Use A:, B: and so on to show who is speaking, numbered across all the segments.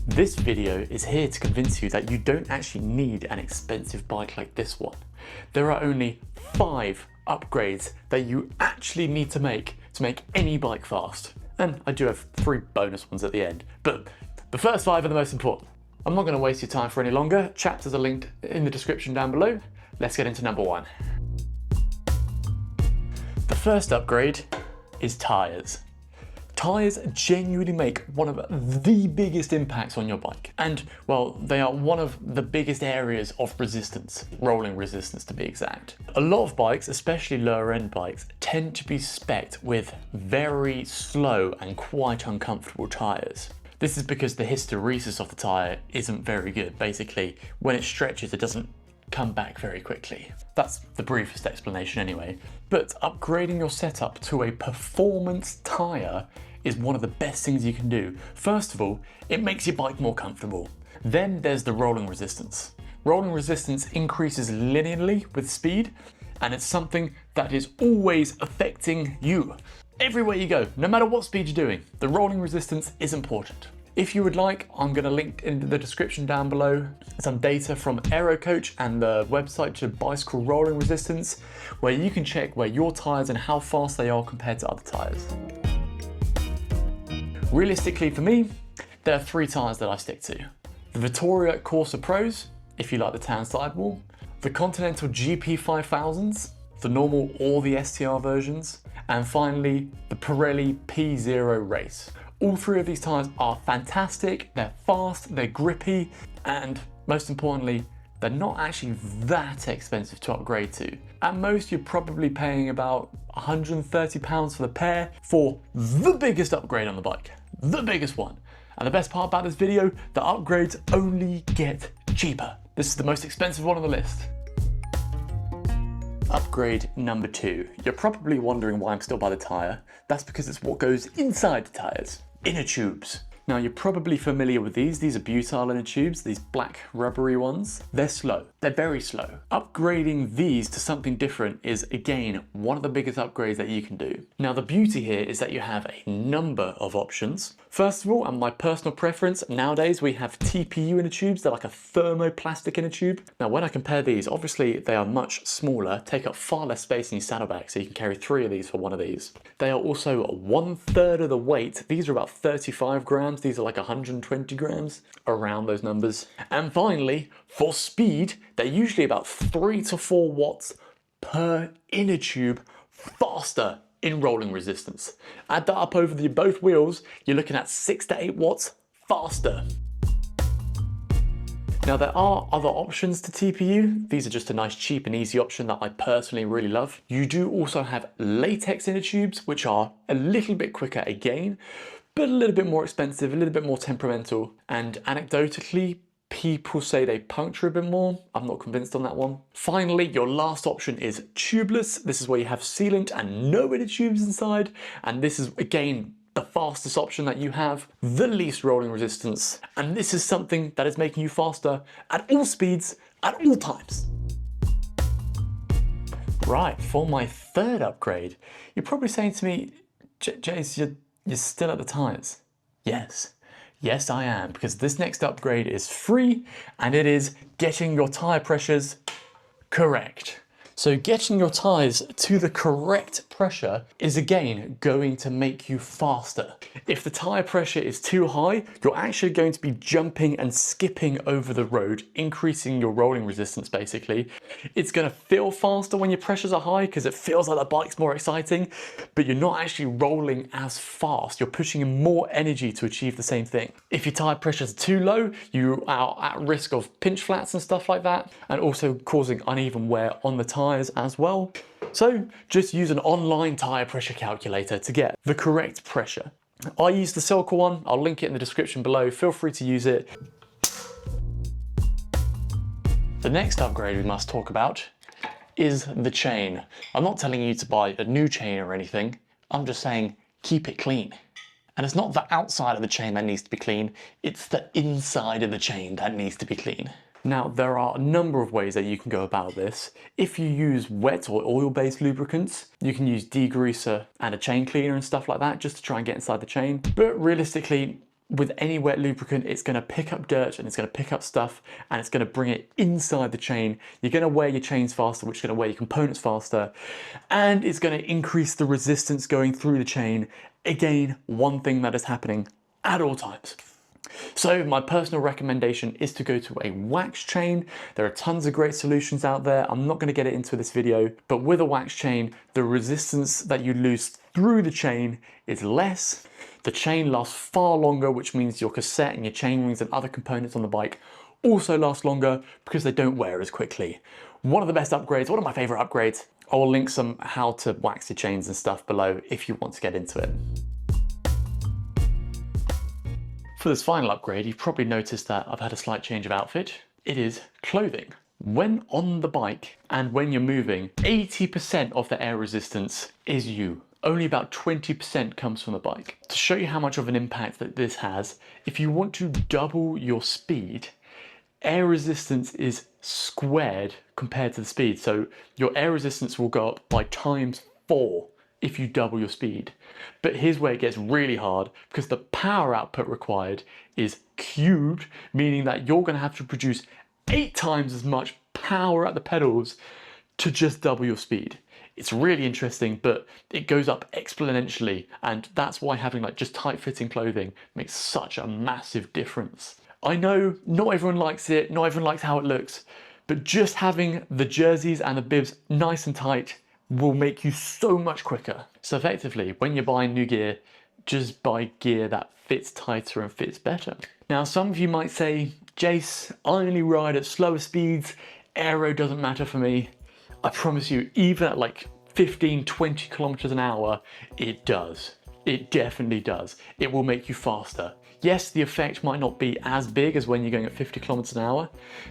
A: This video is here to convince you that you don't actually need an expensive bike like this one. There are only 5 upgrades that you actually need to make any bike fast. And I do have 3 bonus ones at the end, but the first 5 are the most important. I'm not going to waste your time for any longer. Chapters are linked in the description down below. Let's get into number 1. The first upgrade is tyres. Tyres genuinely make one of the biggest impacts on your bike. And, well, they are one of the biggest areas of resistance, rolling resistance to be exact. A lot of bikes, especially lower end bikes, tend to be spec'd with very slow and quite uncomfortable tyres. This is because the hysteresis of the tyre isn't very good. Basically, when it stretches, it doesn't come back very quickly. That's the briefest explanation anyway. But upgrading your setup to a performance tyre is one of the best things you can do. First of all, it makes your bike more comfortable. Then there's the rolling resistance. Rolling resistance increases linearly with speed, and it's something that is always affecting you. Everywhere you go, no matter what speed you're doing, the rolling resistance is important. If you would like, I'm going to link in the description down below some data from Aerocoach and the website to bicycle rolling resistance, where you can check where your tyres and how fast they are compared to other tyres. Realistically for me, there are 3 tyres that I stick to. The Vittoria Corsa Pros, if you like the tan sidewall, the Continental GP 5000s, the normal or the STR versions, and finally the Pirelli P0 Race. All 3 of these tyres are fantastic, they're fast, they're grippy, and most importantly, they're not actually that expensive to upgrade to. At most, you're probably paying about £130 for the pair for the biggest upgrade on the bike, the biggest one. And the best part about this video, the upgrades only get cheaper. This is the most expensive one on the list. Upgrade number 2. You're probably wondering why I'm still by the tyre. That's because it's what goes inside the tyres. Inner tubes. Now you're probably familiar with these. These are butyl inner tubes, these black rubbery ones. They're slow. They're very slow. Upgrading these to something different is, again, one of the biggest upgrades that you can do. Now the beauty here is that you have a number of options. First of all, and my personal preference, nowadays we have TPU inner tubes. They're like a thermoplastic inner tube. Now when I compare these, obviously they are much smaller, take up far less space in your saddlebag, so you can carry 3 of these for one of these. They are also 1/3 of the weight. These are about 35 grams. These are like 120 grams, around those numbers. And finally, for speed, they're usually about 3 to 4 watts per inner tube faster in rolling resistance. Add that up over both wheels, you're looking at 6 to 8 watts faster. Now there are other options to TPU. These are just a nice cheap and easy option that I personally really love. You do also have latex inner tubes, which are a little bit quicker again, but a little bit more expensive, a little bit more temperamental. And anecdotally, people say they puncture a bit more. I'm not convinced on that one. Finally, your last option is tubeless. This is where you have sealant and no inner tubes inside. And this is, again, the fastest option that you have, the least rolling resistance. And this is something that is making you faster at all speeds, at all times. Right, for my 3rd upgrade, you're probably saying to me, Jace, you're still at the tyres. Yes. Yes, I am, because this next upgrade is free and it is getting your tyre pressures correct. So getting your tyres to the correct pressure is again going to make you faster. If the tyre pressure is too high, you're actually going to be jumping and skipping over the road, increasing your rolling resistance basically. It's going to feel faster when your pressures are high because it feels like the bike's more exciting, but you're not actually rolling as fast. You're pushing in more energy to achieve the same thing. If your tyre pressures are too low, you are at risk of pinch flats and stuff like that, and also causing uneven wear on the tyres as well. So just use an online tyre pressure calculator to get the correct pressure. I use the Silca one. I'll link it in the description below. Feel free to use it. The next upgrade we must talk about is the chain. I'm not telling you to buy a new chain or anything. I'm just saying keep it clean. And it's not the outside of the chain that needs to be clean, it's the inside of the chain that needs to be clean. Now, there are a number of ways that you can go about this. If you use wet or oil-based lubricants, you can use degreaser and a chain cleaner and stuff like that just to try and get inside the chain. But realistically, with any wet lubricant, it's going to pick up dirt and it's going to pick up stuff and it's going to bring it inside the chain. You're going to wear your chains faster, which is going to wear your components faster, and it's going to increase the resistance going through the chain. Again, one thing that is happening at all times. So my personal recommendation is to go to a wax chain. There are tons of great solutions out there. I'm not going to get it into this video, but with a wax chain, the resistance that you lose through the chain is less. The chain lasts far longer, which means your cassette and your chain rings and other components on the bike also last longer because they don't wear as quickly. One of the best upgrades, one of my favorite upgrades. I will link some how to wax your chains and stuff below if you want to get into it. For this final upgrade, you've probably noticed that I've had a slight change of outfit. It is clothing. When on the bike and when you're moving, 80% of the air resistance is you. Only about 20% comes from the bike. To show you how much of an impact that this has, if you want to double your speed, air resistance is squared compared to the speed. So your air resistance will go up by ×4 if you double your speed. But here's where it gets really hard, because the power output required is cubed, meaning that you're going to have to produce 8 times as much power at the pedals to just double your speed. It's really interesting, but it goes up exponentially, and that's why having like just tight-fitting clothing makes such a massive difference. I know not everyone likes it, not everyone likes how it looks, but just having the jerseys and the bibs nice and tight will make you so much quicker. So effectively, when you're buying new gear, just buy gear that fits tighter and fits better. Now, some of you might say, Jace, I only ride at slower speeds, aero doesn't matter for me. I promise you, even at like 15, 20 kilometers an hour, it does. It definitely does. It will make you faster. Yes, the effect might not be as big as when you're going at 50 kilometers an hour,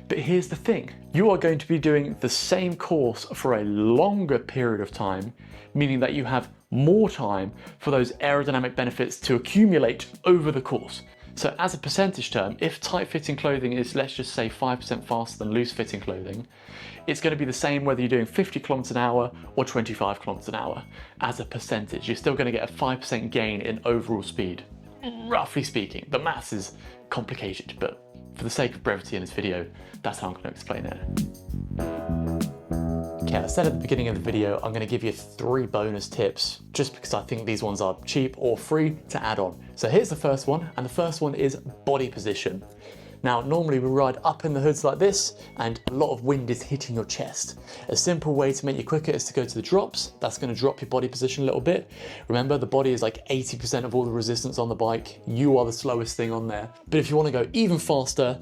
A: but here's the thing. You are going to be doing the same course for a longer period of time, meaning that you have more time for those aerodynamic benefits to accumulate over the course. So as a percentage term, if tight-fitting clothing is, let's just say, 5% faster than loose-fitting clothing, it's going to be the same whether you're doing 50 kilometers an hour or 25 kilometers an hour. As a percentage, you're still going to get a 5% gain in overall speed. Roughly speaking, the maths is complicated, but for the sake of brevity in this video, that's how I'm going to explain it. Okay, I said at the beginning of the video, I'm going to give you 3 bonus tips, just because I think these ones are cheap or free to add on. So here's the first one, and the first one is body position. Now, normally we ride up in the hoods like this, and a lot of wind is hitting your chest. A simple way to make you quicker is to go to the drops. That's going to drop your body position a little bit. Remember, the body is like 80% of all the resistance on the bike. You are the slowest thing on there. But if you want to go even faster,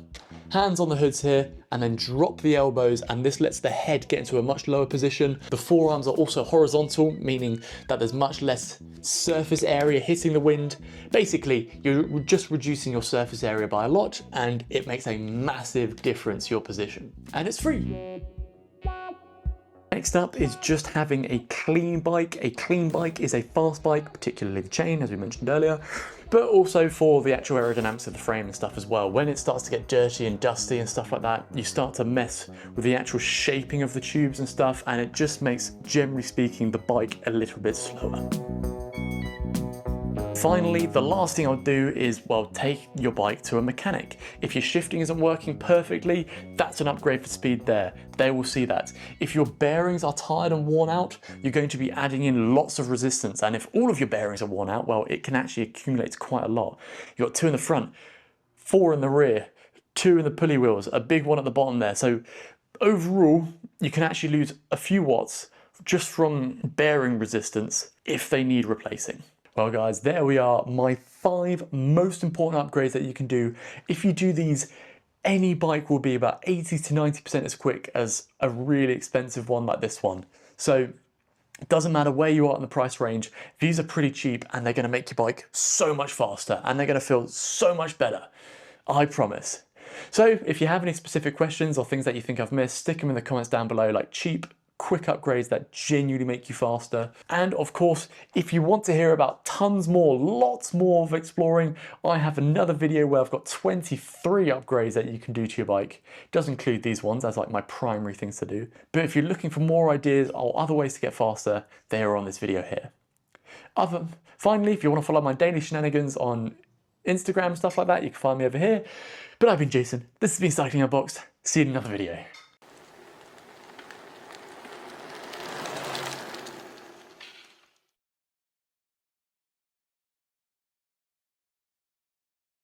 A: hands on the hoods here, and then drop the elbows, and this lets the head get into a much lower position. The forearms are also horizontal, meaning that there's much less surface area hitting the wind. Basically, you're just reducing your surface area by a lot, and it makes a massive difference to your position. And it's free. Next up is just having a clean bike. A clean bike is a fast bike, particularly the chain, as we mentioned earlier, but also for the actual aerodynamics of the frame and stuff as well. When it starts to get dirty and dusty and stuff like that, you start to mess with the actual shaping of the tubes and stuff, and it just makes, generally speaking, the bike a little bit slower. Finally, the last thing I'll do is, well, take your bike to a mechanic. If your shifting isn't working perfectly, that's an upgrade for speed there. They will see that. If your bearings are tired and worn out, you're going to be adding in lots of resistance. And if all of your bearings are worn out, well, it can actually accumulate quite a lot. You've got 2 in the front, 4 in the rear, 2 in the pulley wheels, a big one at the bottom there. So overall, you can actually lose a few watts just from bearing resistance if they need replacing. Well guys, there we are, my 5 most important upgrades that you can do. If you do these, any bike will be about 80 to 90% as quick as a really expensive one like this one. So it doesn't matter where you are in the price range, these are pretty cheap and they're going to make your bike so much faster and they're going to feel so much better. I promise. So if you have any specific questions or things that you think I've missed, stick them in the comments down below, like cheap, quick upgrades that genuinely make you faster. And of course, if you want to hear about tons more, lots more of exploring, I have another video where I've got 23 upgrades that you can do to your bike. It does include these ones as like my primary things to do. But if you're looking for more ideas or other ways to get faster, they are on this video here. Finally, if you want to follow my daily shenanigans on Instagram, stuff like that, you can find me over here. But I've been Jason, this has been Cycling Unboxed. See you in another video.